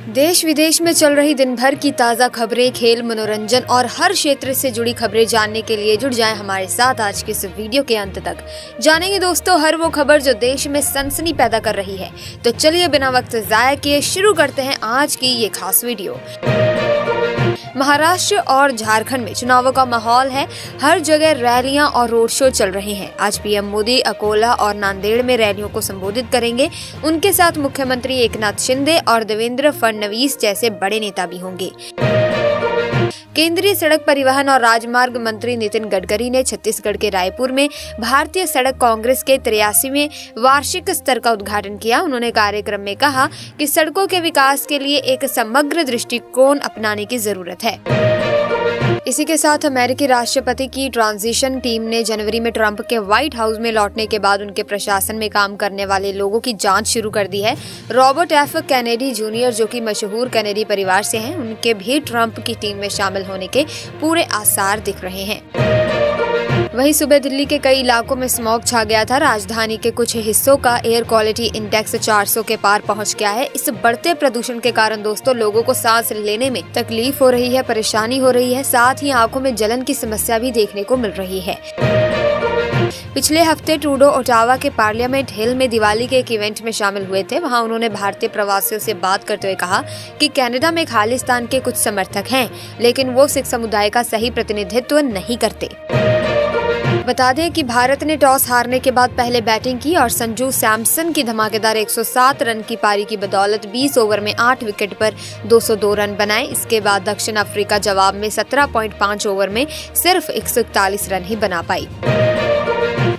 देश विदेश में चल रही दिन भर की ताज़ा खबरें, खेल, मनोरंजन और हर क्षेत्र से जुड़ी खबरें जानने के लिए जुड़ जाएं हमारे साथ आज के इस वीडियो के अंत तक। जानेंगे दोस्तों हर वो खबर जो देश में सनसनी पैदा कर रही है। तो चलिए बिना वक्त ज़ाया किए शुरू करते हैं आज की ये खास वीडियो। महाराष्ट्र और झारखंड में चुनावों का माहौल है। हर जगह रैलियां और रोड शो चल रहे हैं। आज पीएम मोदी अकोला और नांदेड़ में रैलियों को संबोधित करेंगे। उनके साथ मुख्यमंत्री एकनाथ शिंदे और देवेंद्र फडणवीस जैसे बड़े नेता भी होंगे। केंद्रीय सड़क परिवहन और राजमार्ग मंत्री नितिन गडकरी ने छत्तीसगढ़ के रायपुर में भारतीय सड़क कांग्रेस के 83वें वार्षिक स्तर का उद्घाटन किया। उन्होंने कार्यक्रम में कहा कि सड़कों के विकास के लिए एक समग्र दृष्टिकोण अपनाने की जरूरत है। इसी के साथ अमेरिकी राष्ट्रपति की ट्रांजिशन टीम ने जनवरी में ट्रंप के व्हाइट हाउस में लौटने के बाद उनके प्रशासन में काम करने वाले लोगों की जांच शुरू कर दी है। रॉबर्ट एफ कैनेडी जूनियर, जो कि मशहूर कैनेडी परिवार से हैं, उनके भी ट्रंप की टीम में शामिल होने के पूरे आसार दिख रहे हैं। वहीं सुबह दिल्ली के कई इलाकों में स्मॉग छा गया था। राजधानी के कुछ हिस्सों का एयर क्वालिटी इंडेक्स 400 के पार पहुंच गया है। इस बढ़ते प्रदूषण के कारण दोस्तों लोगों को सांस लेने में तकलीफ हो रही है, परेशानी हो रही है, साथ ही आंखों में जलन की समस्या भी देखने को मिल रही है। पिछले हफ्ते ट्रूडो ओटावा के पार्लियामेंट हिल में दिवाली के एक इवेंट में शामिल हुए थे। वहां उन्होंने भारतीय प्रवासियों से बात करते हुए कहा कि कनाडा में खालिस्तान के कुछ समर्थक हैं, लेकिन वो सिख समुदाय का सही प्रतिनिधित्व नहीं करते। बता दें कि भारत ने टॉस हारने के बाद पहले बैटिंग की और संजू सैमसन की धमाकेदार 107 रन की पारी की बदौलत 20 ओवर में 8 विकेट पर 202 रन बनाए। इसके बाद दक्षिण अफ्रीका जवाब में 17.5 ओवर में सिर्फ 141 रन ही बना पाई।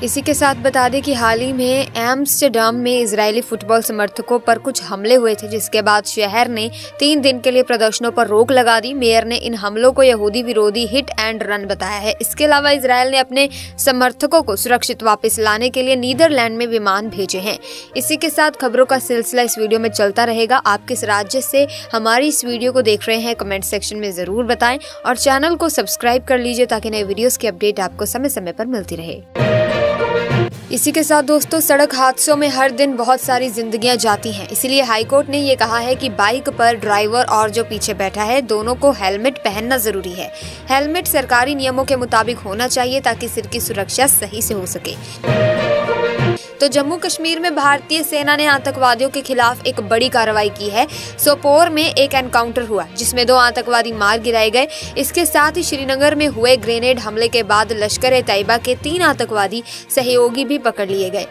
इसी के साथ बता दें कि हाल ही में एम्स्टर्डम में इजरायली फुटबॉल समर्थकों पर कुछ हमले हुए थे, जिसके बाद शहर ने 3 दिन के लिए प्रदर्शनों पर रोक लगा दी। मेयर ने इन हमलों को यहूदी विरोधी हिट एंड रन बताया है। इसके अलावा इजरायल ने अपने समर्थकों को सुरक्षित वापस लाने के लिए नीदरलैंड में विमान भेजे हैं। इसी के साथ खबरों का सिलसिला इस वीडियो में चलता रहेगा। आप किस राज्य से हमारी इस वीडियो को देख रहे हैं कमेंट सेक्शन में जरूर बताएं और चैनल को सब्सक्राइब कर लीजिए ताकि नए वीडियोस की अपडेट आपको समय समय पर मिलती रहे। इसी के साथ दोस्तों सड़क हादसों में हर दिन बहुत सारी जिंदगियां जाती हैं, इसलिए हाईकोर्ट ने ये कहा है कि बाइक पर ड्राइवर और जो पीछे बैठा है दोनों को हेलमेट पहनना जरूरी है। हेलमेट सरकारी नियमों के मुताबिक होना चाहिए ताकि सिर की सुरक्षा सही से हो सके। तो जम्मू कश्मीर में भारतीय सेना ने आतंकवादियों के खिलाफ एक बड़ी कार्रवाई की है। सोपोर में एक एनकाउंटर हुआ जिसमें 2 आतंकवादी मार गिराए गए। इसके साथ ही श्रीनगर में हुए ग्रेनेड हमले के बाद लश्कर-ए-तैयबा के 3 आतंकवादी सहयोगी भी पकड़ लिए गए।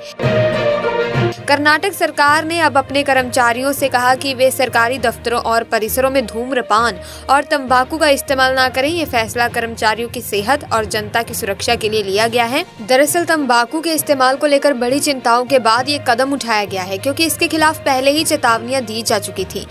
कर्नाटक सरकार ने अब अपने कर्मचारियों से कहा कि वे सरकारी दफ्तरों और परिसरों में धूम्रपान और तंबाकू का इस्तेमाल न करें। ये फैसला कर्मचारियों की सेहत और जनता की सुरक्षा के लिए लिया गया है। दरअसल तंबाकू के इस्तेमाल को लेकर बड़ी चिंताओं के बाद ये कदम उठाया गया है, क्योंकि इसके खिलाफ पहले ही चेतावनियां दी जा चुकी थी।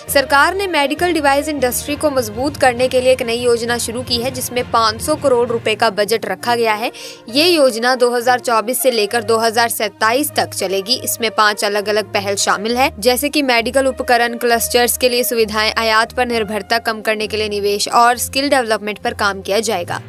सरकार ने मेडिकल डिवाइस इंडस्ट्री को मजबूत करने के लिए एक नई योजना शुरू की है, जिसमें 500 करोड़ रुपए का बजट रखा गया है। ये योजना 2024 से लेकर 2027 तक चलेगी। इसमें 5 अलग अलग पहल शामिल है, जैसे कि मेडिकल उपकरण क्लस्टर्स के लिए सुविधाएं, आयात पर निर्भरता कम करने के लिए निवेश और स्किल डेवलपमेंट पर काम किया जाएगा।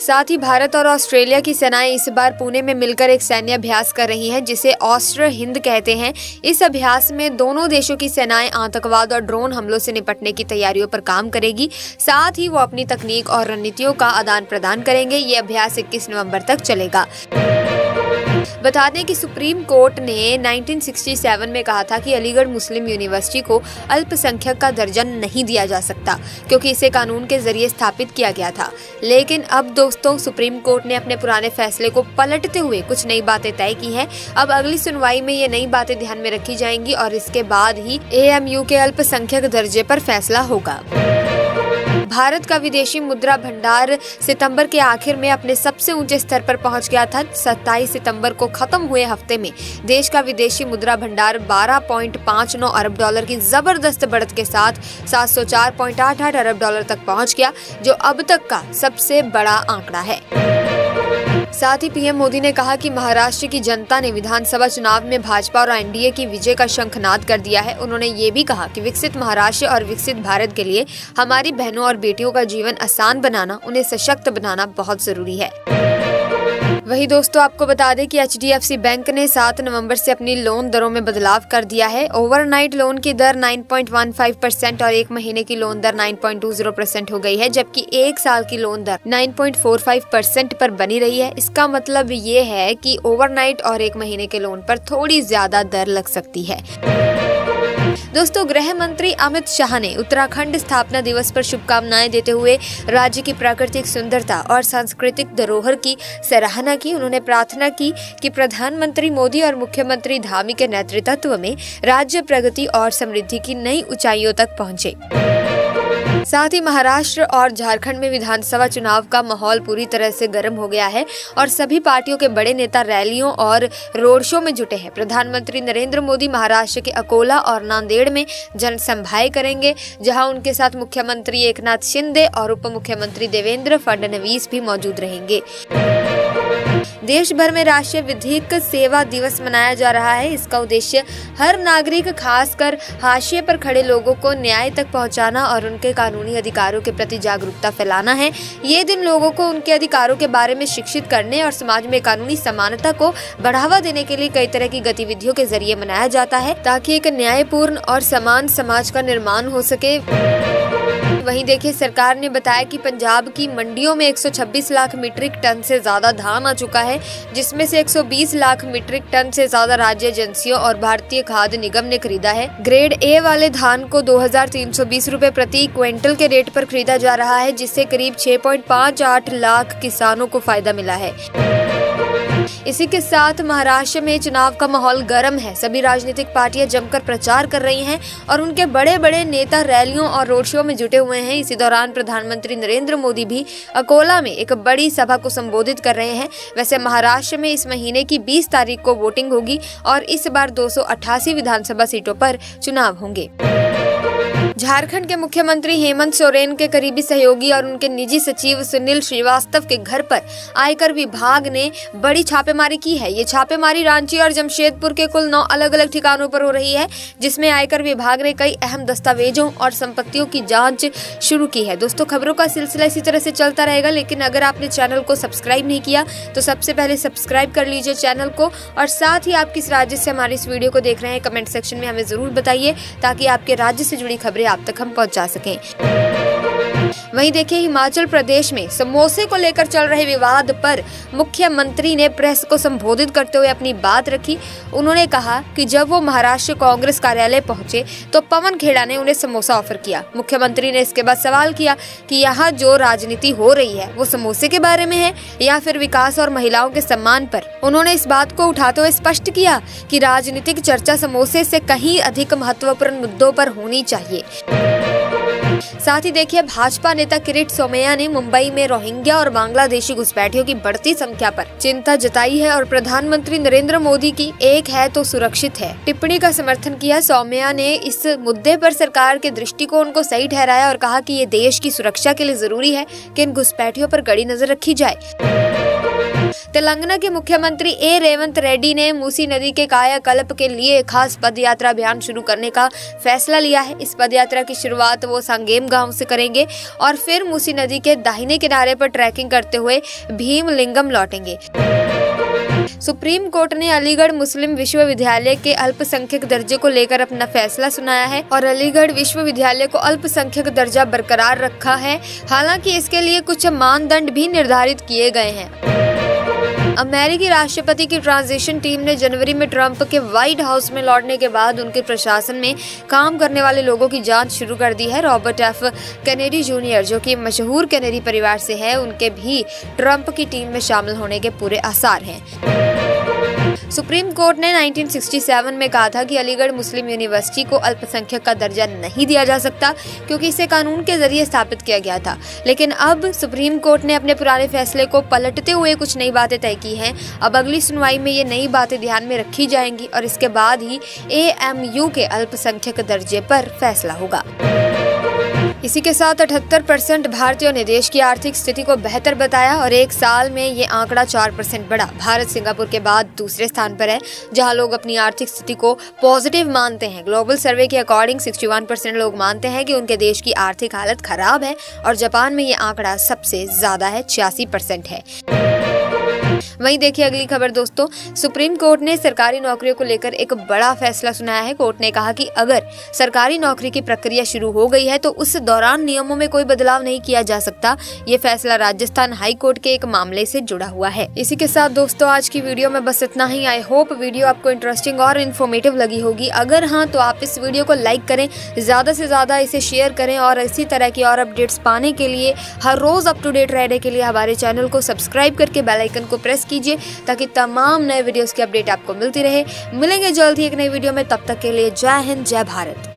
साथ ही भारत और ऑस्ट्रेलिया की सेनाएं इस बार पुणे में मिलकर एक सैन्य अभ्यास कर रही हैं, जिसे ऑस्ट्र हिंद कहते हैं। इस अभ्यास में दोनों देशों की सेनाएं आतंकवाद और ड्रोन हमलों से निपटने की तैयारियों पर काम करेगी। साथ ही वो अपनी तकनीक और रणनीतियों का आदान प्रदान करेंगे। ये अभ्यास 21 नवंबर तक चलेगा। बता दें कि सुप्रीम कोर्ट ने 1967 में कहा था कि अलीगढ़ मुस्लिम यूनिवर्सिटी को अल्पसंख्यक का दर्जा नहीं दिया जा सकता, क्योंकि इसे कानून के जरिए स्थापित किया गया था। लेकिन अब दोस्तों सुप्रीम कोर्ट ने अपने पुराने फैसले को पलटते हुए कुछ नई बातें तय की हैं। अब अगली सुनवाई में ये नई बातें ध्यान में रखी जाएंगी और इसके बाद ही AMU के अल्पसंख्यक दर्जे पर फैसला होगा। भारत का विदेशी मुद्रा भंडार सितंबर के आखिर में अपने सबसे ऊंचे स्तर पर पहुंच गया था। 27 सितंबर को खत्म हुए हफ्ते में देश का विदेशी मुद्रा भंडार 12.59 अरब डॉलर की जबरदस्त बढ़त के साथ 704.88 अरब डॉलर तक पहुंच गया, जो अब तक का सबसे बड़ा आंकड़ा है। साथ ही पीएम मोदी ने कहा कि महाराष्ट्र की जनता ने विधानसभा चुनाव में भाजपा और एनडीए की विजय का शंखनाद कर दिया है। उन्होंने ये भी कहा कि विकसित महाराष्ट्र और विकसित भारत के लिए हमारी बहनों और बेटियों का जीवन आसान बनाना, उन्हें सशक्त बनाना बहुत जरूरी है। वही दोस्तों आपको बता दें कि HDFC बैंक ने 7 नवंबर से अपनी लोन दरों में बदलाव कर दिया है। ओवरनाइट लोन की दर 9.15% और 1 महीने की लोन दर 9.20% हो गई है, जबकि 1 साल की लोन दर 9.45% पर बनी रही है। इसका मतलब ये है कि ओवरनाइट और 1 महीने के लोन पर थोड़ी ज्यादा दर लग सकती है। दोस्तों गृह मंत्री अमित शाह ने उत्तराखंड स्थापना दिवस पर शुभकामनाएं देते हुए राज्य की प्राकृतिक सुंदरता और सांस्कृतिक धरोहर की सराहना की। उन्होंने प्रार्थना की कि प्रधानमंत्री मोदी और मुख्यमंत्री धामी के नेतृत्व में राज्य प्रगति और समृद्धि की नई ऊंचाइयों तक पहुंचे। साथ ही महाराष्ट्र और झारखंड में विधानसभा चुनाव का माहौल पूरी तरह से गर्म हो गया है और सभी पार्टियों के बड़े नेता रैलियों और रोड शो में जुटे हैं। प्रधानमंत्री नरेंद्र मोदी महाराष्ट्र के अकोला और नांदेड़ में जनसभाएं करेंगे, जहां उनके साथ मुख्यमंत्री एकनाथ शिंदे और उप मुख्यमंत्री देवेंद्र फडणवीस भी मौजूद रहेंगे। देश भर में राष्ट्रीय विधिक सेवा दिवस मनाया जा रहा है। इसका उद्देश्य हर नागरिक, खासकर हाशिए पर खड़े लोगों को न्याय तक पहुंचाना और उनके कानूनी अधिकारों के प्रति जागरूकता फैलाना है। ये दिन लोगों को उनके अधिकारों के बारे में शिक्षित करने और समाज में कानूनी समानता को बढ़ावा देने के लिए कई तरह की गतिविधियों के जरिए मनाया जाता है, ताकि एक न्यायपूर्ण और समान समाज का निर्माण हो सके। वहीं देखिए, सरकार ने बताया कि पंजाब की मंडियों में 126 लाख मीट्रिक टन से ज्यादा धान आ चुका है, जिसमें से 120 लाख मीट्रिक टन से ज्यादा राज्य एजेंसियों और भारतीय खाद्य निगम ने खरीदा है। ग्रेड ए वाले धान को 2320 रुपए प्रति क्विंटल के रेट पर खरीदा जा रहा है, जिससे करीब 6.58 लाख किसानों को फायदा मिला है। इसी के साथ महाराष्ट्र में चुनाव का माहौल गर्म है। सभी राजनीतिक पार्टियां जमकर प्रचार कर रही हैं और उनके बड़े बड़े नेता रैलियों और रोड शो में जुटे हुए हैं। इसी दौरान प्रधानमंत्री नरेंद्र मोदी भी अकोला में एक बड़ी सभा को संबोधित कर रहे हैं। वैसे महाराष्ट्र में इस महीने की 20 तारीख को वोटिंग होगी और इस बार 288 विधानसभा सीटों पर चुनाव होंगे। झारखंड के मुख्यमंत्री हेमंत सोरेन के करीबी सहयोगी और उनके निजी सचिव सुनील श्रीवास्तव के घर पर आयकर विभाग ने बड़ी छापेमारी की है। ये छापेमारी रांची और जमशेदपुर के कुल 9 अलग अलग ठिकानों पर हो रही है, जिसमें आयकर विभाग ने कई अहम दस्तावेजों और संपत्तियों की जांच शुरू की है। दोस्तों खबरों का सिलसिला इसी तरह से चलता रहेगा, लेकिन अगर आपने चैनल को सब्सक्राइब नहीं किया तो सबसे पहले सब्सक्राइब कर लीजिए चैनल को, और साथ ही आप किस राज्य से हमारी इस वीडियो को देख रहे हैं कमेंट सेक्शन में हमें जरूर बताइए, ताकि आपके राज्य से जुड़ी खबरें आप तक हम पहुंचा सकें। वहीं देखिए, हिमाचल प्रदेश में समोसे को लेकर चल रहे विवाद पर मुख्यमंत्री ने प्रेस को संबोधित करते हुए अपनी बात रखी। उन्होंने कहा कि जब वो महाराष्ट्र कांग्रेस कार्यालय पहुंचे तो पवन खेड़ा ने उन्हें समोसा ऑफर किया। मुख्यमंत्री ने इसके बाद सवाल किया कि यहाँ जो राजनीति हो रही है वो समोसे के बारे में है या फिर विकास और महिलाओं के सम्मान पर। उन्होंने इस बात को उठाते हुए स्पष्ट किया कि राजनीतिक चर्चा समोसे से कहीं अधिक महत्वपूर्ण मुद्दों पर होनी चाहिए। साथ ही देखिए, भाजपा नेता किरीट सोमैया ने मुंबई में रोहिंग्या और बांग्लादेशी घुसपैठियों की बढ़ती संख्या पर चिंता जताई है और प्रधानमंत्री नरेंद्र मोदी की एक है तो सुरक्षित है टिप्पणी का समर्थन किया। सोमैया ने इस मुद्दे पर सरकार के दृष्टिकोण को सही ठहराया और कहा कि ये देश की सुरक्षा के लिए जरूरी है कि इन घुसपैठियों पर कड़ी नजर रखी जाए। तेलंगाना के मुख्यमंत्री ए रेवंत रेड्डी ने मूसी नदी के कायाकल्प के लिए खास पदयात्रा अभियान शुरू करने का फैसला लिया है। इस पदयात्रा की शुरुआत वो सांगेम गांव से करेंगे और फिर मूसी नदी के दाहिने किनारे पर ट्रैकिंग करते हुए भीमलिंगम लौटेंगे। सुप्रीम कोर्ट ने अलीगढ़ मुस्लिम विश्वविद्यालय के अल्पसंख्यक दर्जे को लेकर अपना फैसला सुनाया है और अलीगढ़ विश्वविद्यालय को अल्पसंख्यक दर्जा बरकरार रखा है। हालांकि इसके लिए कुछ मानदंड भी निर्धारित किए गए हैं। अमेरिकी राष्ट्रपति की ट्रांजिशन टीम ने जनवरी में ट्रंप के व्हाइट हाउस में लौटने के बाद उनके प्रशासन में काम करने वाले लोगों की जांच शुरू कर दी है। रॉबर्ट एफ कैनेडी जूनियर, जो कि मशहूर कैनेडी परिवार से है, उनके भी ट्रंप की टीम में शामिल होने के पूरे आसार हैं। सुप्रीम कोर्ट ने 1967 में कहा था कि अलीगढ़ मुस्लिम यूनिवर्सिटी को अल्पसंख्यक का दर्जा नहीं दिया जा सकता, क्योंकि इसे कानून के जरिए स्थापित किया गया था। लेकिन अब सुप्रीम कोर्ट ने अपने पुराने फैसले को पलटते हुए कुछ नई बातें तय की हैं। अब अगली सुनवाई में ये नई बातें ध्यान में रखी जाएंगी और इसके बाद ही AMU के अल्पसंख्यक दर्जे पर फैसला होगा। इसी के साथ 78% भारतीयों ने देश की आर्थिक स्थिति को बेहतर बताया और एक साल में ये आंकड़ा 4% बढ़ा। भारत सिंगापुर के बाद दूसरे स्थान पर है, जहां लोग अपनी आर्थिक स्थिति को पॉजिटिव मानते हैं। ग्लोबल सर्वे के अकॉर्डिंग 61% लोग मानते हैं कि उनके देश की आर्थिक हालत खराब है और जापान में ये आंकड़ा सबसे ज्यादा है, 86% है। वहीं देखिए अगली खबर दोस्तों, सुप्रीम कोर्ट ने सरकारी नौकरियों को लेकर एक बड़ा फैसला सुनाया है। कोर्ट ने कहा कि अगर सरकारी नौकरी की प्रक्रिया शुरू हो गई है तो उस दौरान नियमों में कोई बदलाव नहीं किया जा सकता। ये फैसला राजस्थान हाई कोर्ट के एक मामले से जुड़ा हुआ है। इसी के साथ दोस्तों आज की वीडियो में बस इतना ही। आई होप वीडियो आपको इंटरेस्टिंग और इन्फॉर्मेटिव लगी होगी। अगर हाँ तो आप इस वीडियो को लाइक करें, ज्यादा से ज्यादा इसे शेयर करें और इसी तरह की और अपडेट्स पाने के लिए, हर रोज अप टू डेट रहने के लिए हमारे चैनल को सब्सक्राइब करके बेल आइकन को प्रेस कीजिए ताकि तमाम नए वीडियोस की अपडेट आपको मिलती रहे। मिलेंगे जल्द ही एक नई वीडियो में, तब तक के लिए जय हिंद, जय भारत।